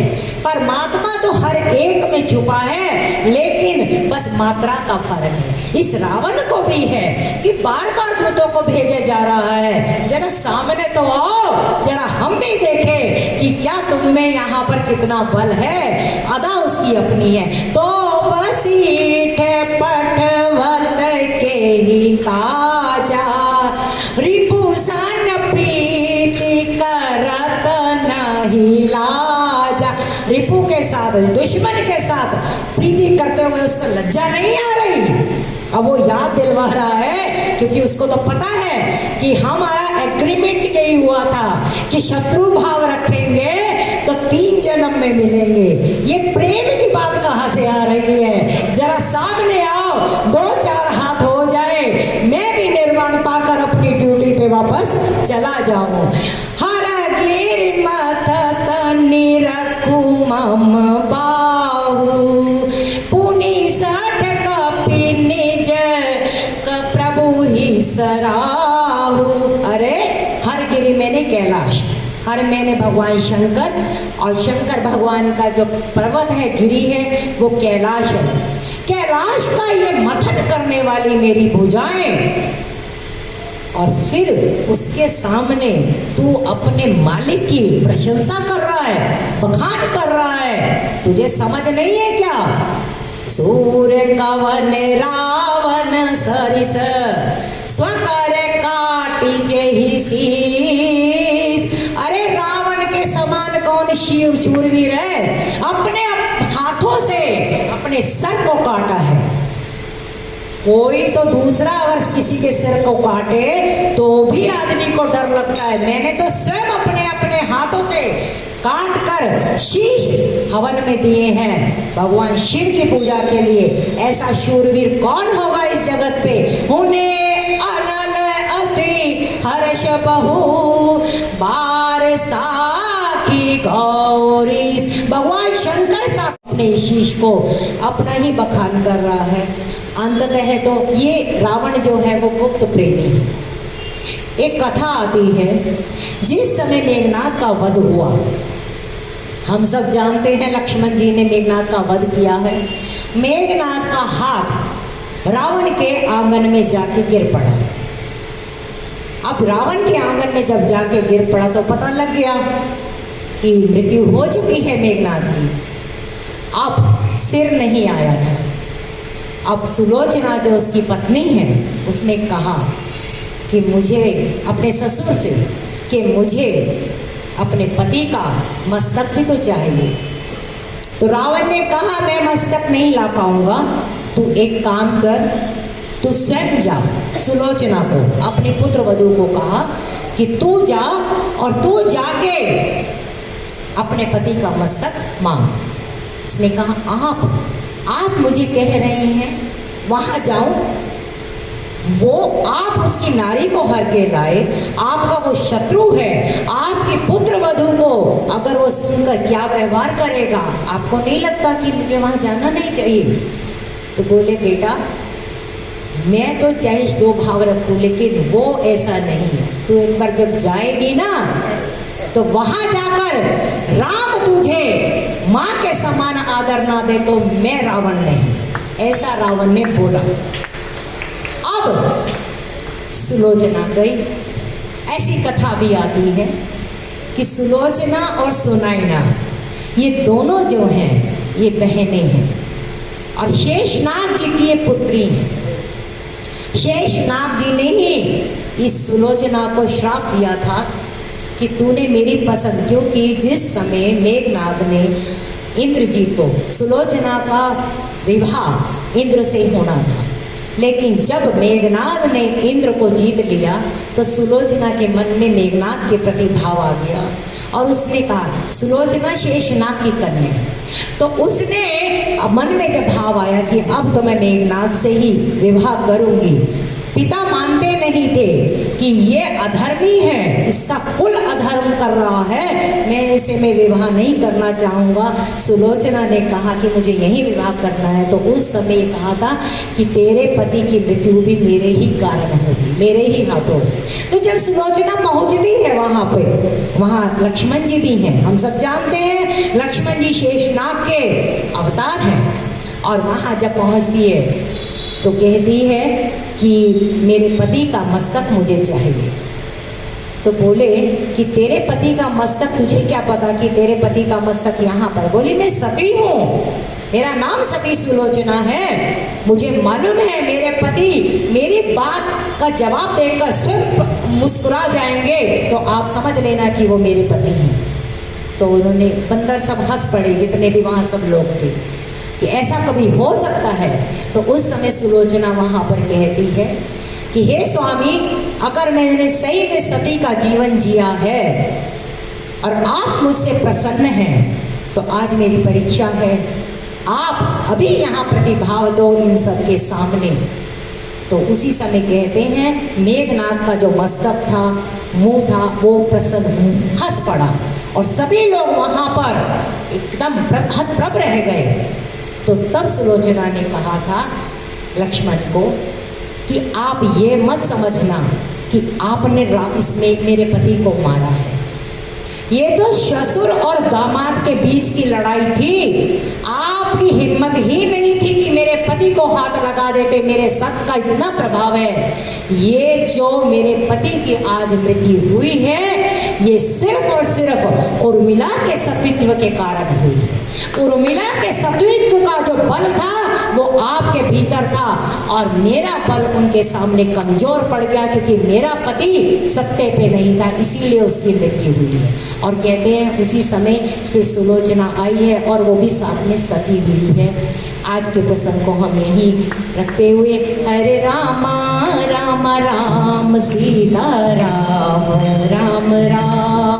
परमात्मा तो हर एक में छुपा है, लेकिन बस मात्रा का फर्क है। इस रावण को भी है कि बार बार दूतों को भेजा जा रहा है, जरा सामने तो आओ, जरा हम भी देखें कि क्या तुम में यहाँ पर कितना बल है। अदा उसकी अपनी है। तो बसीठ पटवत के ही काजा, रिपुसन प्रीति करत नहीं लाजा। रिपु के साथ, दुश्मन के साथ प्रीति करते हुए उसको लज्जा नहीं आ रही। अब वो याद दिलवा रहा है, क्योंकि उसको तो पता है कि हमारा एग्रीमेंट यही हुआ था कि शत्रु भाव रखेंगे तो 3 जन्म में मिलेंगे। ये प्रेम की बात कहाँ से आ रही है? जरा सामने आओ, 2-4 हाथ हो जाए, मैं भी निर्वाण पाकर अपनी ड्यूटी पे वापस चला जाऊं। हर गिर मथत निरखु मम बाहु, पुनि सठ कपि निज प्रभु ही सराहु। अरे हर गिरी मैंने कैलाश, हर मैंने भगवान शंकर, और शंकर भगवान का जो पर्वत है, गिरी है, वो कैलाश है। कैलाश का ये मथन करने वाली मेरी भुजाएं, और फिर उसके सामने तू अपने मालिक की प्रशंसा कर रहा है, बखान कर रहा है। तुझे समझ नहीं है क्या? सूर्य कवन रावण सरिस, स्वकर काटी जेहि शीस। अरे रावण के समान कौन शिव शूरवीर है? अपने हाथों से अपने सर को काटा है। कोई तो दूसरा अगर किसी के सिर को काटे तो भी आदमी को डर लगता है। मैंने तो स्वयं अपने अपने हाथों से काट कर शीश हवन में दिए हैं भगवान शिव की पूजा के लिए। ऐसा शूरवीर कौन होगा इस जगत पे? उन्हें अनल अति हर्ष बहु बार साखी गौरी। भगवान शंकर सा अपने शीश को अपना ही बखान कर रहा है। अंततः तो ये रावण जो है वो गुप्त प्रेमी है। एक कथा आती है, जिस समय मेघनाद का वध हुआ, हम सब जानते हैं लक्ष्मण जी ने मेघनाद का वध किया है। मेघनाद का हाथ रावण के आंगन में जाके गिर पड़ा। अब रावण के आंगन में जब जाके गिर पड़ा तो पता लग गया कि मृत्यु हो चुकी है मेघनाद की। अब सिर नहीं आया था। अब सुलोचना जो उसकी पत्नी है, उसने कहा कि मुझे अपने ससुर से कि मुझे अपने पति का मस्तक भी तो चाहिए। तो रावण ने कहा मैं मस्तक नहीं ला पाऊंगा, तू एक काम कर, तू स्वयं जा। सुलोचना को, अपने पुत्र वधू को कहा कि तू जा और तू जाके अपने पति का मस्तक मांग। उसने कहा आप मुझे कह रहे हैं वहां जाऊं? वो आप उसकी नारी को हर के लाए, आपका वो शत्रु है, आपके पुत्र वधू को अगर वो सुनकर क्या व्यवहार करेगा? आपको नहीं लगता कि मुझे वहां जाना नहीं चाहिए? तो बोले बेटा, मैं तो चाहे दो भाव रखूं, लेकिन वो ऐसा नहीं है। तू एक बार जब जाएगी ना, तो वहां जाकर राम तुझे माँ के समान आदर ना दे तो मैं रावण नहीं। ऐसा रावण ने बोला। अब सुलोचना गई। ऐसी कथा भी आती है कि सुलोचना और सुनैना ये दोनों जो हैं ये बहनें हैं और शेषनाग जी की ये पुत्री हैं। शेषनाग जी ने ही इस सुलोचना को श्राप दिया था कि तूने मेरी पसंद, क्योंकि जिस समय मेघनाद ने इंद्रजीत को, सुलोचना का विवाह इंद्र से होना था, लेकिन जब मेघनाद ने इंद्र को जीत लिया तो सुलोचना के मन में मेघनाद के प्रति भाव आ गया और उसने कहा सुलोचना शेषनाग की कन्या। तो उसने मन में जब भाव आया कि अब तो मैं मेघनाद से ही विवाह करूंगी। पिता मानते नहीं थे कि ये अधर्मी है, इसका कुल अधर्म कर रहा है, मैं इसे विवाह नहीं करना चाहूँगा। सुलोचना ने कहा कि मुझे यही विवाह करना है। तो उस समय कहा था कि तेरे पति की मृत्यु भी मेरे ही कारण होगी, मेरे ही हाथों। तो जब सुलोचना पहुँचती है वहाँ पे, वहाँ लक्ष्मण जी भी हैं, हम सब जानते हैं लक्ष्मण जी शेषनाग के अवतार हैं। और वहाँ जब पहुँचती है तो कहती है कि मेरे पति का मस्तक मुझे चाहिए। तो बोले कि तेरे पति का मस्तक, तुझे क्या पता कि तेरे पति का मस्तक यहाँ पर? बोली मैं सती हूँ, मेरा नाम सती सुलोचना है, मुझे मालूम है मेरे पति मेरी बात का जवाब देकर स्वयं मुस्कुरा जाएंगे, तो आप समझ लेना कि वो मेरे पति हैं। तो उन्होंने, बंदर सब हंस पड़े, जितने भी वहाँ सब लोग थे, कि ऐसा कभी हो सकता है। तो उस समय सुलोचना वहाँ पर कहती है कि हे स्वामी, अगर मैंने सही में सती का जीवन जिया है और आप मुझसे प्रसन्न हैं तो आज मेरी परीक्षा है, आप अभी यहाँ प्रतिभाव दो इन सब के सामने। तो उसी समय कहते हैं मेघनाद का जो मस्तक था, मुंह था, वो प्रसन्न हंस पड़ा और सभी लोग वहाँ पर एकदम हतप्रभ रह गए। तो तब सुलोचना ने कहा था लक्ष्मण को कि आप ये मत समझना कि आपने इसमें मेरे पति को मारा है, ये तो ससुर और दामाद के बीच की लड़ाई थी। आपकी हिम्मत ही नहीं थी कि मेरे पति को हाथ लगा देते, मेरे सत का इतना प्रभाव है। ये जो मेरे पति की आज मृत्यु हुई है, ये सिर्फ और सिर्फ उर्मिला के सतीत्व के कारण हुई है। उर्मिला के सतीत्व का जो बल था वो आपके भीतर था और मेरा बल उनके सामने कमजोर पड़ गया, क्योंकि मेरा पति सत्य पे नहीं था, इसीलिए उसकी मृत्यु हुई है। और कहते हैं उसी समय फिर सुलोचना आई है और वो भी साथ में सती हुई है। आज के प्रसंग को हम यहीं रखते हुए हरे रामा राम राम सीता राम राम राम